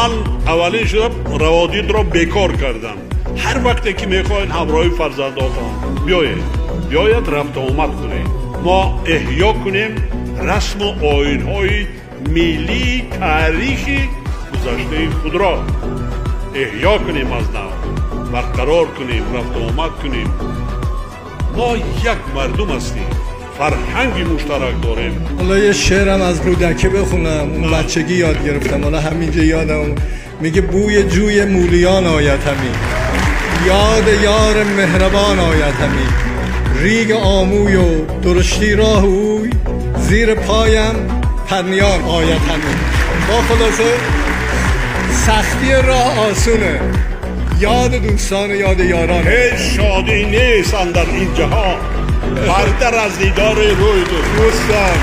من اولین شدم روادید را بیکار کردم. هر وقتی که میخواین همراهی فرزنداتان بیاید رفت آمد کنید. ما احیا کنیم رسم و آیین‌های ملی تاریخی گذشته خود را احیا کنیم، از نو برقرار کنیم، رفت آمد کنیم. ما یک مردم هستیم، فرهنگی مشترک داریم. حالا یه شعرم از رودکی بخونم، اون بچگی یاد گرفتم، حالا همینجا یادم میگه بوی جوی مولیان آید همی، یاد یار مهربان آید همی، ریگ آموی و درشتی راه اوی، زیر پایم پرنیان آید همی. با خلاصه سختی راه آسونه، یاد دوستان و یاد یاران. هیچ شادی نیست اندر این جهان برتر از دیدار روی دوستان.